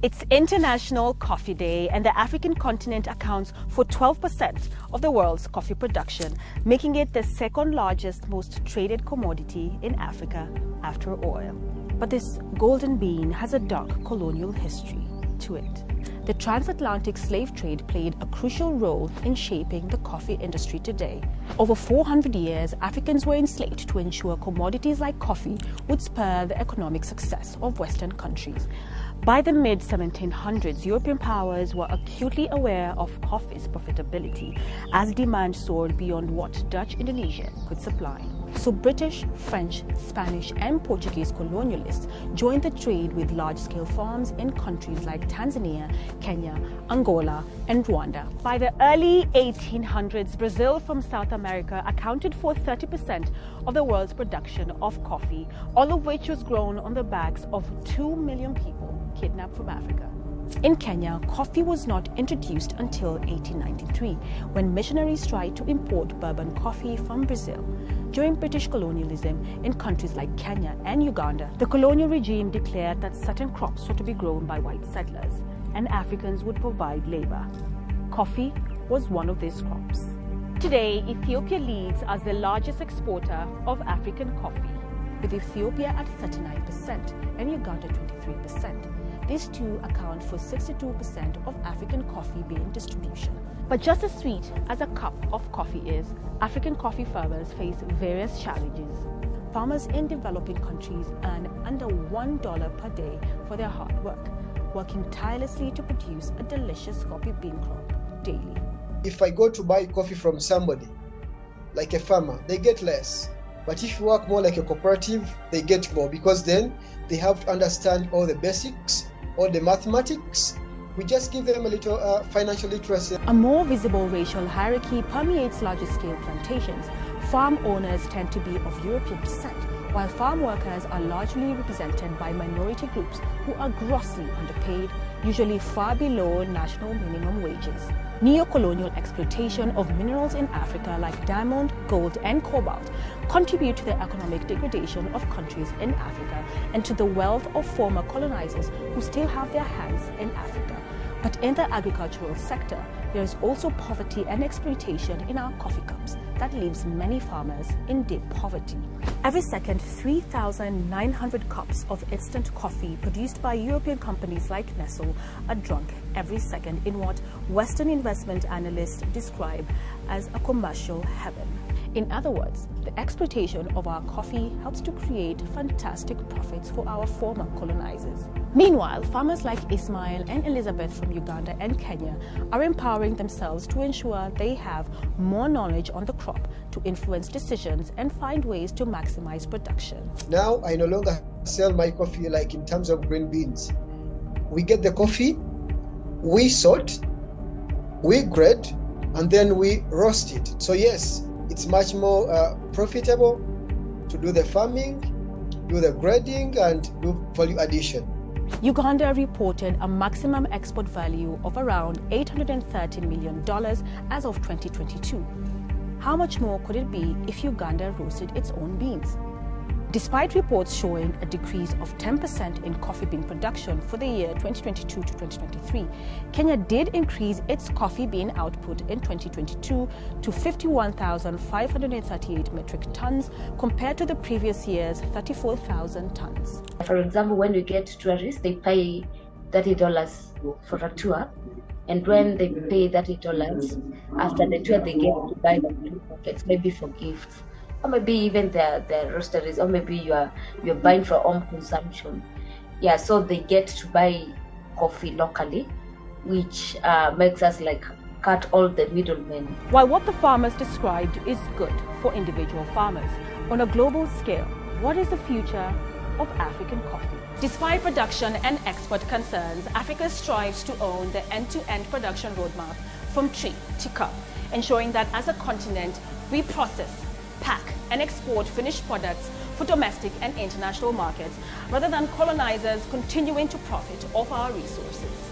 It's International Coffee Day, and the African continent accounts for 12% of the world's coffee production, making it the second largest, most traded commodity in Africa after oil. But this golden bean has a dark colonial history to it. The transatlantic slave trade played a crucial role in shaping the coffee industry today. Over 400 years, Africans were enslaved to ensure commodities like coffee would spur the economic success of Western countries. By the mid-1700s, European powers were acutely aware of coffee's profitability as demand soared beyond what Dutch Indonesia could supply. So British, French, Spanish, and Portuguese colonialists joined the trade with large-scale farms in countries like Tanzania, Kenya, Angola, and Rwanda. By the early 1800s, Brazil from South America accounted for 30% of the world's production of coffee, all of which was grown on the backs of 2 million people kidnapped from Africa. In Kenya, coffee was not introduced until 1893, when missionaries tried to import bourbon coffee from Brazil. During British colonialism in countries like Kenya and Uganda, the colonial regime declared that certain crops were to be grown by white settlers, and Africans would provide labor. Coffee was one of these crops. Today, Ethiopia leads as the largest exporter of African coffee, with Ethiopia at 39% and Uganda 23%. These two account for 62% of African coffee bean distribution. But just as sweet as a cup of coffee is, African coffee farmers face various challenges. Farmers in developing countries earn under $1 per day for their hard work, working tirelessly to produce a delicious coffee bean crop daily. If I go to buy coffee from somebody, like a farmer, they get less. But if you work more like a cooperative, they get more, because then they have to understand all the basics, all the mathematics. We just give them a little financial literacy. A more visible racial hierarchy permeates larger scale plantations. Farm owners tend to be of European descent, while farm workers are largely represented by minority groups who are grossly underpaid, usually far below national minimum wages. Neo-colonial exploitation of minerals in Africa like diamond, gold, and cobalt contribute to the economic degradation of countries in Africa and to the wealth of former colonizers who still have their hands in Africa. But in the agricultural sector, there is also poverty and exploitation in our coffee cups that leaves many farmers in deep poverty. Every second, 3,900 cups of instant coffee produced by European companies like Nestle are drunk every second in what Western investment analysts describe as a commercial heaven. In other words, the exploitation of our coffee helps to create fantastic profits for our former colonizers. Meanwhile, farmers like Ismail and Elizabeth from Uganda and Kenya are empowering themselves to ensure they have more knowledge on the crop to influence decisions and find ways to maximize production. Now I no longer sell my coffee like in terms of green beans. We get the coffee, we sort, we grade, and then we roast it. So yes, it's much more profitable to do the farming, do the grading, and do value addition. Uganda reported a maximum export value of around $830 million as of 2022. How much more could it be if Uganda roasted its own beans? Despite reports showing a decrease of 10% in coffee bean production for the year 2022 to 2023, Kenya did increase its coffee bean output in 2022 to 51,538 metric tons compared to the previous year's 34,000 tons. For example, when we get tourists, they pay $30 for a tour. And when they pay $30, after the tour, they get to buy the packets, maybe for gifts, or maybe even the roasteries, or maybe you're buying for home consumption. Yeah, so they get to buy coffee locally, which makes us like cut all the middlemen. While what the farmers described is good for individual farmers, on a global scale, what is the future of African coffee? Despite production and export concerns, Africa strives to own the end-to-end production roadmap from tree to cup, ensuring that as a continent, we process, pack, and export finished products for domestic and international markets, rather than colonizers continuing to profit off our resources.